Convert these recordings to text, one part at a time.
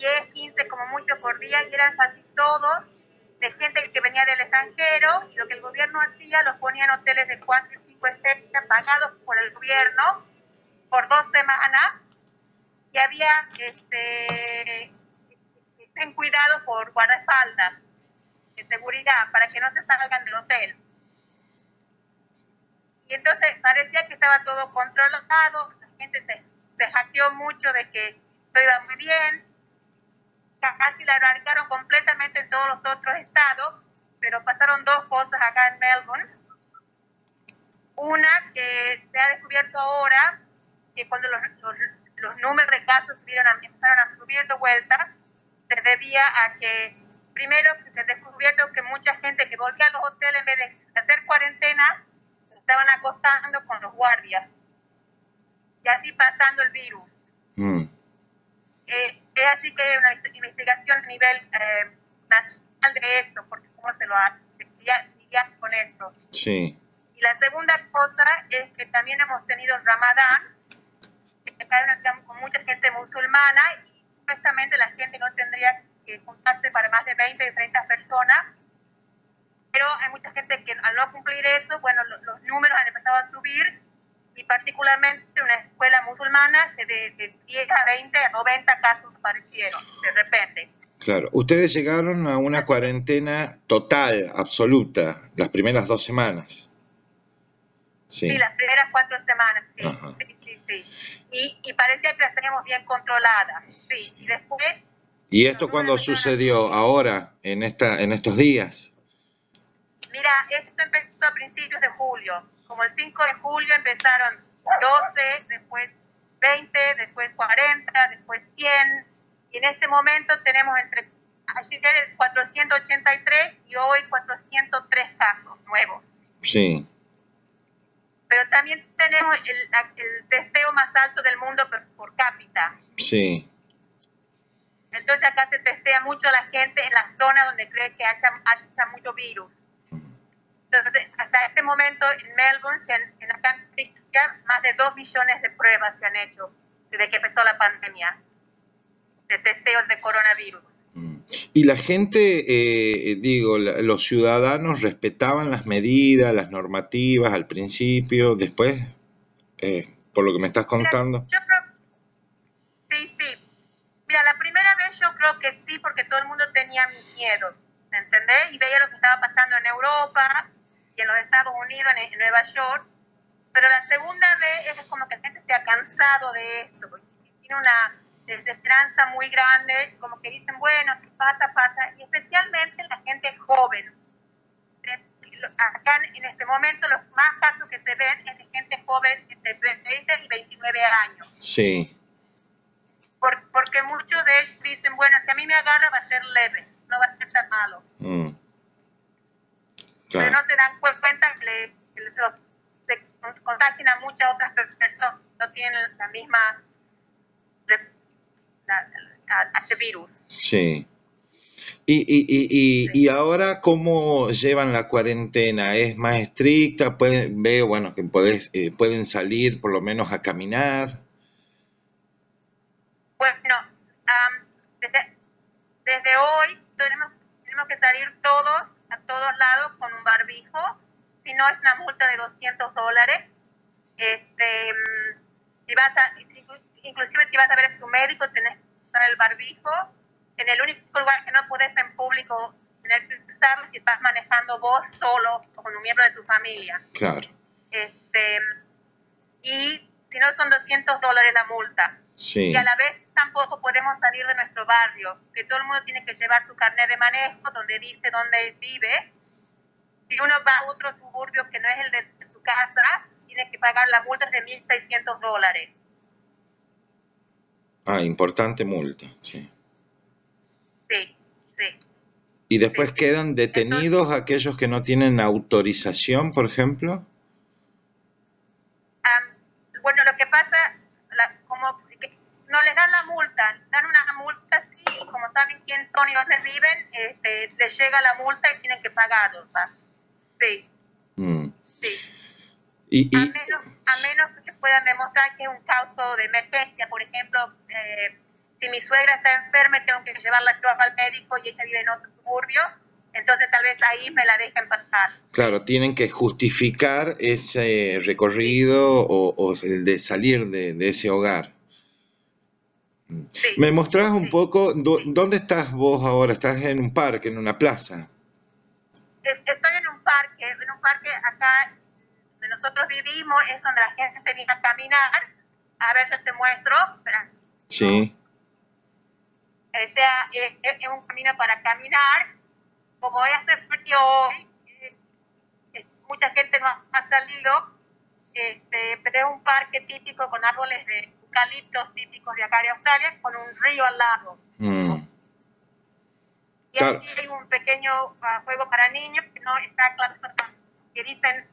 10, 15 como mucho por día, y eran casi todos de gente que venía del extranjero, y lo que el gobierno hacía, los ponía en hoteles de 4 y 5 estrellas pagados por el gobierno por 2 semanas, y había estén cuidados por guardaespaldas de seguridad para que no se salgan del hotel. Y entonces parecía que estaba todo controlado, la gente se hackeó mucho de que todo iba muy bien, casi la erradicaron completamente en todos los otros estados, pero pasaron 2 cosas acá en Melbourne. Una, que se ha descubierto ahora, que cuando los números de casos empezaron a subir de vuelta, se debía a que, primero, se ha descubierto que mucha gente que volvía a los hoteles, en vez de hacer cuarentena, se estaban acostando con los guardias, y así pasando el virus. Es así que hay una investigación a nivel nacional de esto, porque cómo se lo lidiar con esto. Sí. Y la segunda cosa es que también hemos tenido Ramadán, que acá estamos con mucha gente musulmana, y supuestamente la gente no tendría que juntarse para más de 20 y 30 personas, pero hay mucha gente que al no cumplir eso, bueno, los números han empezado a subir, y particularmente una escuela musulmana, de 10 a 20 a 90 casos aparecieron de repente. Claro, ustedes llegaron a una cuarentena total, absoluta, las primeras 2 semanas. Sí, las primeras 4 semanas, sí. Y parecía que las teníamos bien controladas, sí. Y después... ¿Y esto cuándo sucedió? ¿Ahora? ¿En estos días? Mira, esto empezó a principios de julio. Como el 5 de julio empezaron 12, después 20, después 40, después 100. Y en este momento tenemos ayer 483 y hoy 403 casos nuevos. Sí. Pero también tenemos el testeo más alto del mundo por cápita. Sí. Entonces acá se testea mucho a la gente en la zona donde cree que haya mucho virus. Entonces, hasta este momento en Melbourne, en la cantidad, más de 2 millones de pruebas se han hecho desde que empezó la pandemia de testeos de coronavirus. Y la gente, los ciudadanos respetaban las medidas, las normativas al principio, después, por lo que me estás contando. Mira, yo creo, sí. Mira, la primera vez yo creo que sí, porque todo el mundo tenía miedo, ¿entendés? Y veía lo que estaba pasando en Europa y en los Estados Unidos, en Nueva York. Pero la segunda vez es como que la gente se ha cansado de esto, porque tiene una desesperanza muy grande, como que dicen, bueno, si pasa, pasa, y especialmente la gente joven. Acá en este momento los más casos que se ven es de gente joven entre 20 y 29 años. Sí. Porque muchos de ellos dicen, bueno, si a mí me agarra va a ser leve, no va a ser tan malo. Claro. Pero no se dan cuenta que se contagian a muchas otras personas, no tienen la misma este virus. Sí. Y ahora, ¿cómo llevan la cuarentena? ¿Es más estricta? Veo, bueno, que pueden salir por lo menos a caminar. Bueno, desde hoy tenemos que salir todos, a todos lados, con un barbijo. Si no, es una multa de $200. Inclusive si vas a ver a tu médico, tenés que usar el barbijo. En el único lugar que no puedes en público tener que usarlo si estás manejando vos solo o con un miembro de tu familia. Claro. Y si no, son $200 la multa. Sí. Y a la vez tampoco podemos salir de nuestro barrio, que todo el mundo tiene que llevar su carnet de manejo donde dice dónde vive. Si uno va a otro suburbio que no es el de su casa, tiene que pagar la multa de $1,600. Importante multa, sí. Sí. ¿Y después quedan detenidos entonces, aquellos que no tienen autorización, por ejemplo? Bueno, lo que pasa, como que no les dan la multa, dan una multa así, y como saben quién son y dónde viven, les llega la multa y tienen que pagarlo, ¿verdad? Sí. A menos que puedan demostrar que es un caso de emergencia. Por ejemplo, si mi suegra está enferma y tengo que llevarla yo al médico y ella vive en otro suburbio, entonces tal vez ahí me la dejen pasar. Claro, tienen que justificar ese recorrido o el de salir de ese hogar. Sí, ¿Me mostrás un sí, poco sí. dónde estás vos ahora? ¿Estás en un parque, en una plaza? Estoy en un parque acá donde nosotros vivimos, es donde la gente viene a caminar. A ver, yo te muestro. Espera. Sí, O sea, es un camino para caminar. Como hoy hace frío hoy, mucha gente no ha salido, pero es un parque típico con árboles de eucaliptos típicos de acá de Australia, con un río al lado. Y claro. allí hay un pequeño juego para niños que no está claro, que dicen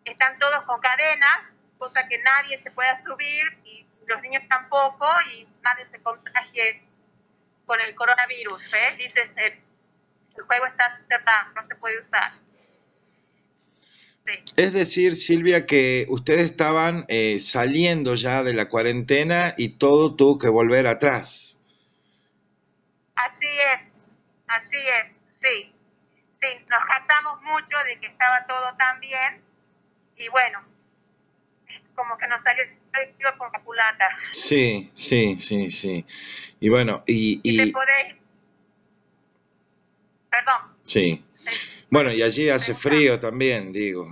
están todos con cadenas, cosa que nadie se pueda subir y los niños tampoco y nadie se contagie con el coronavirus. ¿Ves? Dices, el juego está cerrado, no se puede usar. Sí. Es decir, Silvia, que ustedes estaban saliendo ya de la cuarentena y todo tuvo que volver atrás. Así es, sí. Sí, nos jactamos mucho de que estaba todo tan bien y bueno, como que nos salió por la culata. Sí, sí, sí, sí. Y bueno, Y te podéis... Perdón. sí. Bueno, y allí hace frío también, digo.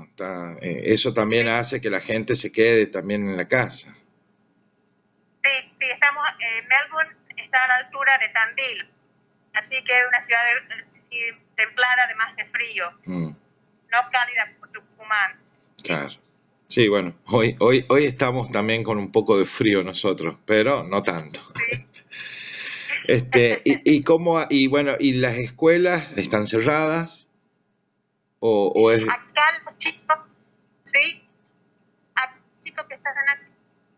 Eso también hace que la gente se quede también en la casa. Sí, sí, estamos... Melbourne está a la altura de Tandil, así que es una ciudad templada, además de frío. No cálida como Tucumán. Claro. Sí, bueno, hoy estamos también con un poco de frío nosotros, pero no tanto. Sí. Y bueno, ¿y las escuelas están cerradas? ¿O es? Acá los chicos, sí, a los chicos que están en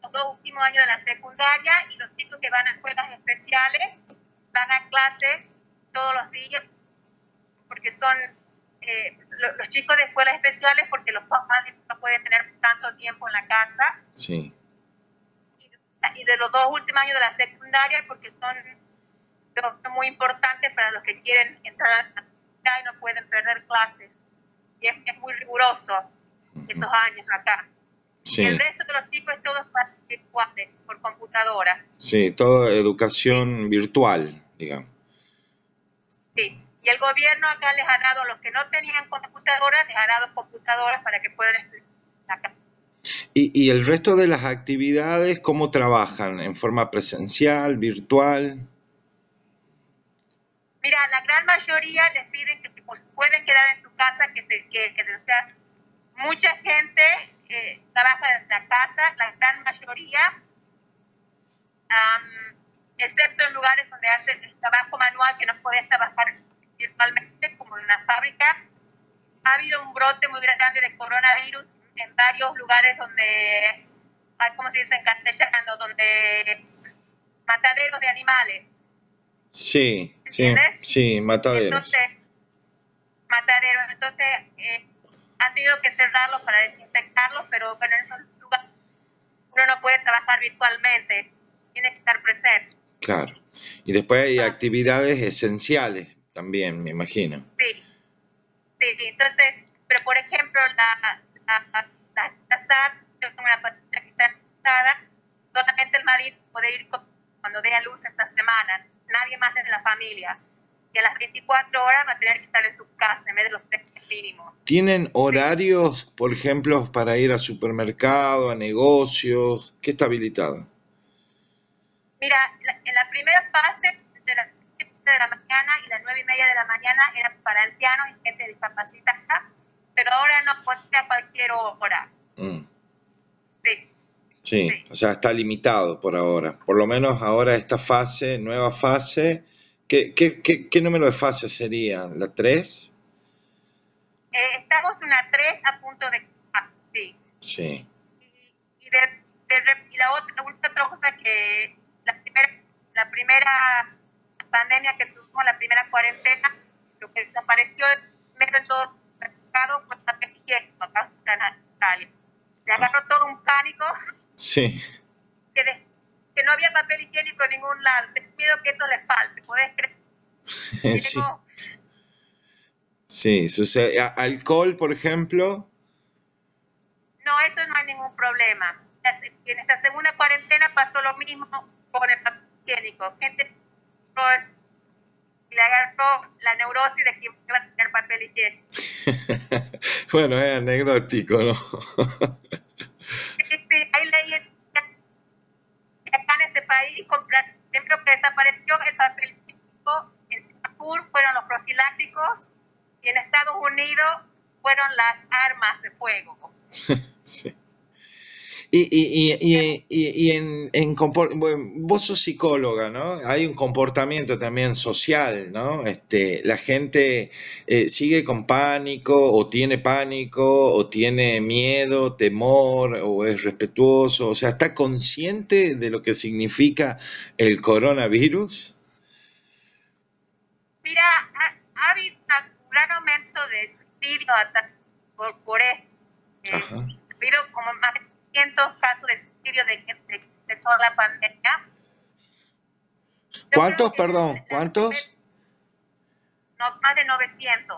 los 2 últimos años de la secundaria y los chicos que van a escuelas especiales van a clases todos los días porque son los chicos de escuelas especiales porque los papás no pueden tener tanto tiempo en la casa. Sí. Y de los 2 últimos años de la secundaria porque son muy importantes para los que quieren entrar a la universidad y no pueden perder clases. Y es muy riguroso esos años acá. Sí. Y el resto de los chicos es todo por computadora. Sí, toda educación virtual, digamos. Sí. Y el gobierno acá les ha dado, a los que no tenían computadoras, les ha dado computadoras para que puedan estudiar acá. ¿Y el resto de las actividades cómo trabajan? ¿En forma presencial, virtual? Mira, la gran mayoría les piden que pues, pueden quedar en su casa, o sea, mucha gente trabaja en la casa, la gran mayoría, excepto en lugares donde hacen el trabajo manual que no pueden trabajar virtualmente, como en una fábrica. Ha habido un brote muy grande de coronavirus en varios lugares donde, ¿cómo se dice en castellano? Donde mataderos de animales. Sí, ¿Entiendes? sí, mataderos. Entonces han tenido que cerrarlos para desinfectarlos, pero bueno, en esos lugares uno no puede trabajar virtualmente, tiene que estar presente. Claro. Y después hay actividades esenciales también, me imagino. Sí, entonces, pero por ejemplo, la SAT, una patita que está casada, solamente el marido puede ir cuando dé a luz esta semana, nadie más de la familia. Y a las 24 horas va a tener que estar en su casa en vez de los 3 mínimos. ¿Tienen horarios, por ejemplo, para ir al supermercado, a negocios? ¿Qué está habilitado? Mira, en la primera fase, de las 7 de la mañana y las 9:30 de la mañana, eran para ancianos y gente discapacitada, pero ahora no puede ser a cualquier hora. Sí, o sea, está limitado por ahora. Por lo menos ahora esta fase, nueva fase, ¿qué número de fase sería? ¿La 3? Estamos en una 3 a punto de... Sí. Sí. Y la otra cosa que la primera pandemia que tuvimos, la primera cuarentena, lo que desapareció de todo el mercado fue la higiénico acá en Italia. Le agarró todo un pánico. Sí. Que que no había papel higiénico en ningún lado. Tengo miedo que eso les falte, ¿podés creer? Sí, Tengo, sí, sucede. Alcohol, por ejemplo. no, eso no hay ningún problema. En esta segunda cuarentena pasó lo mismo con el papel higiénico. Gente le agarró la neurosis de que iba a tener papel higiénico. Bueno, es anecdótico, ¿no? Sí, sí, ahí leí que acá en este país, por ejemplo, que desapareció el papel higiénico en Singapur fueron los profilácticos y en Estados Unidos fueron las armas de fuego. Sí. Bueno, vos sos psicóloga, ¿no? Hay un comportamiento también social, ¿no? La gente sigue con pánico, o tiene miedo, temor, o es respetuoso, o sea, ¿está consciente de lo que significa el coronavirus? Mira, ha habido un gran aumento de suicidios por esto. Ajá. Ha habido como más de 200 casos de suicidio de que empezó la pandemia. ¿Cuántos, perdón? ¿Cuántos? No, más de 900.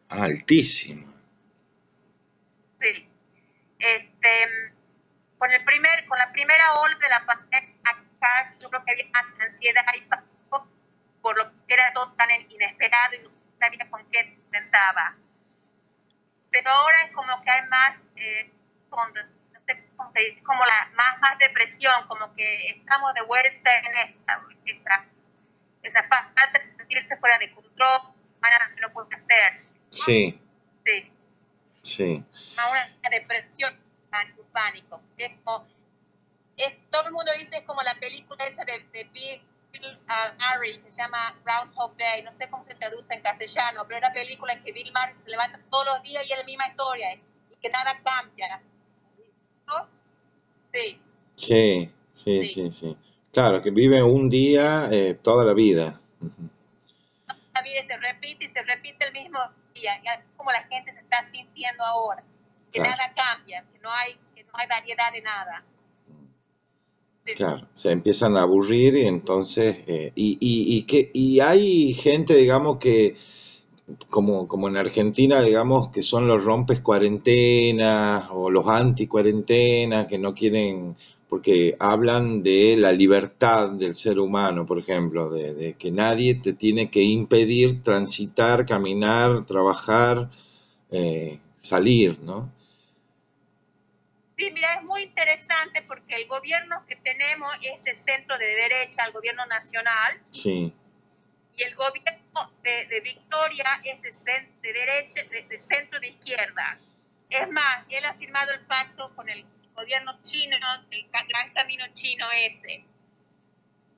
Altísimo. Sí. Con la primera ola de la pandemia acá, yo creo que había más ansiedad y pánico por lo que era todo tan inesperado y no sabía con qué se enfrentaba. Pero ahora es como que hay más, no sé cómo se dice, como más depresión, como que estamos de vuelta en esa falta de sentirse fuera de control, que no puede hacer. Sí, Sí. sí. Una depresión, un pánico. Todo el mundo dice, es como la película esa de Bill Murray, que se llama Groundhog Day, no sé cómo se traduce en castellano, pero es una película en que Bill Murray se levanta todos los días y es la misma historia, y que nada cambia. ¿No? Sí. Sí, sí, sí, sí. Claro, que vive un día toda la vida. Ujú. La vida se repite y se repite el mismo día, y así como la gente se está sintiendo ahora, que Claro, nada cambia, que no hay variedad de nada. claro. Se empiezan a aburrir y entonces, y hay gente, digamos, que, como en Argentina, digamos, que son los rompes cuarentena o los anti cuarentena, que no quieren, porque hablan de la libertad del ser humano, por ejemplo, de que nadie te tiene que impedir transitar, caminar, trabajar, salir, ¿no? Sí, mira, es muy interesante porque el gobierno que tenemos es el centro de derecha, el gobierno nacional, Sí, y el gobierno de Victoria es el de derecha, de centro de izquierda. Es más, él ha firmado el pacto con el gobierno chino, el gran camino chino ese.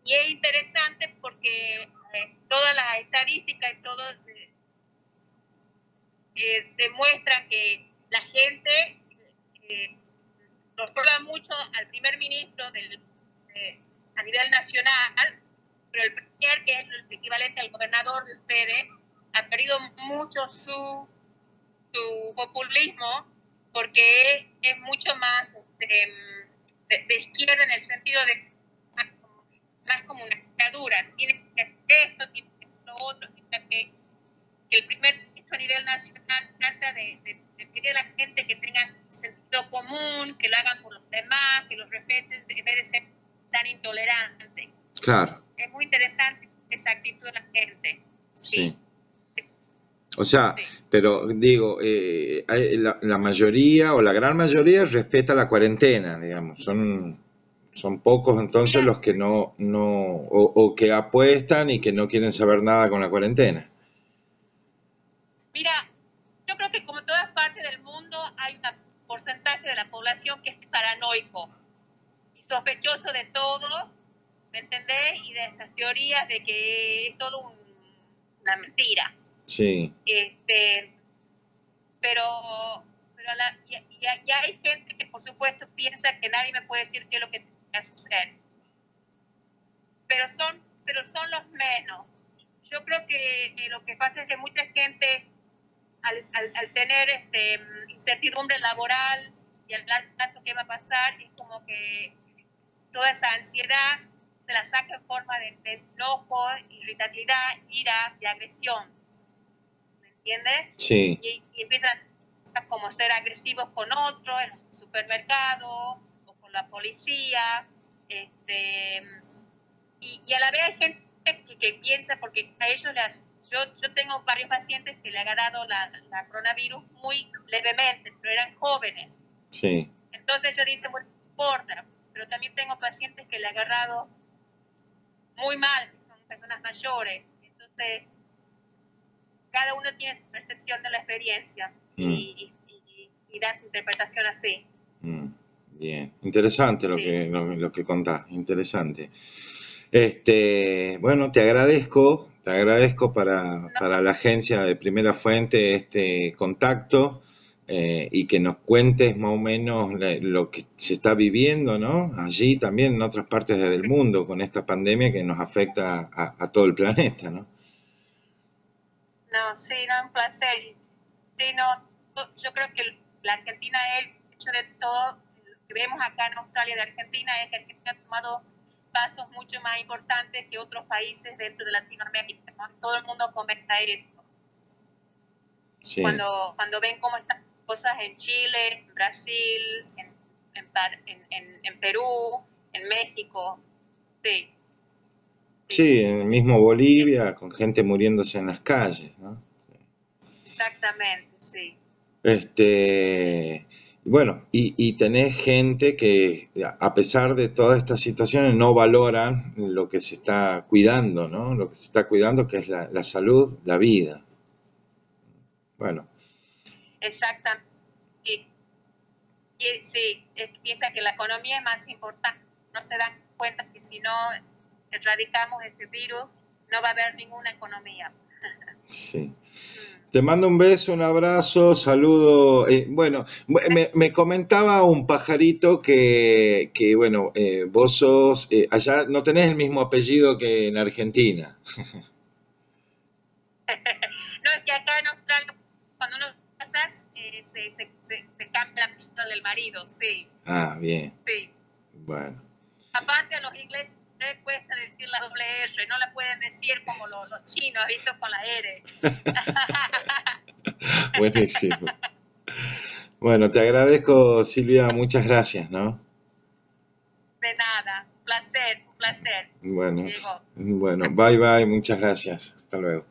Y es interesante porque todas las estadísticas y todo demuestran que la gente controla mucho al primer ministro a nivel nacional, pero el premier, que es el equivalente al gobernador de ustedes, ha perdido mucho su populismo porque es mucho más de izquierda en el sentido de más como una dictadura. Tiene que hacer esto, tiene que hacer lo otro, tiene que el primer ministro a nivel nacional trata de pedir a la gente que tenga sentido común, que lo hagan por los demás, que los respeten, en vez de ser tan intolerante. claro, Es muy interesante esa actitud de la gente. sí. Sí. O sea, Sí. pero digo, la mayoría o la gran mayoría respeta la cuarentena, digamos. Son pocos entonces Mira, los que o que apuestan y que no quieren saber nada con la cuarentena. mira, yo creo que como en todas partes del mundo hay un porcentaje de la población que es paranoico y sospechoso de todo, ¿me entendés? Y de esas teorías de que es todo una mentira. Sí, Pero y hay gente que por supuesto piensa que nadie me puede decir qué es lo que tiene que suceder. Pero son los menos. Yo creo que lo que pasa es que mucha gente al tener incertidumbre laboral y al largo plazo qué va a pasar, es como que toda esa ansiedad se la saca en forma de enojo, irritabilidad, ira y agresión, ¿me entiendes? Sí, Y empiezan a como ser agresivos con otros en los supermercados o con la policía, y a la vez hay gente que piensa, porque a ellos yo tengo varios pacientes que le ha dado la coronavirus muy levemente, pero eran jóvenes. sí. Entonces ellos dicen, bueno, no importa, pero también tengo pacientes que le ha agarrado muy mal, que son personas mayores. Entonces, cada uno tiene su percepción de la experiencia y da su interpretación así. Bien, interesante Sí. lo que contás, interesante. Bueno, te agradezco para la agencia de Primera Fuente este contacto y que nos cuentes más o menos lo que se está viviendo, ¿no? Allí también en otras partes del mundo con esta pandemia que nos afecta a todo el planeta, ¿no? No, sí, no, un placer. Sí, no, yo creo que la Argentina, el hecho de todo lo que vemos acá en Australia de Argentina, es que Argentina ha tomado pasos mucho más importantes que otros países dentro de Latinoamérica, ¿no? Todo el mundo comenta esto. Sí. Cuando ven cómo están las cosas en Chile, en Brasil, en Perú, en México, sí. Sí, en el mismo Bolivia, con gente muriéndose en las calles, ¿no? Exactamente, sí. Bueno, y tenés gente que a pesar de todas estas situaciones no valoran lo que se está cuidando, ¿no? Lo que se está cuidando que es la salud, la vida. Bueno, Exactamente. Y sí, piensa que la economía es más importante. No se dan cuenta que si no erradicamos este virus, no va a haber ninguna economía. sí. Te mando un beso, un abrazo, saludo. Bueno, me comentaba un pajarito que bueno, vos sos, allá no tenés el mismo apellido que en Argentina. No, es que acá en Australia, cuando uno casa, se cambia la apellido del marido, sí. Ah, bien. Sí. Bueno. Aparte a los ingleses les cuesta decir la doble R, no la pueden decir como los chinos, ¿viste? Con la R. Buenísimo. Bueno, te agradezco, Silvia, muchas gracias, ¿no? De nada, un placer, Bueno, Diego. bueno, bye bye, muchas gracias. Hasta luego.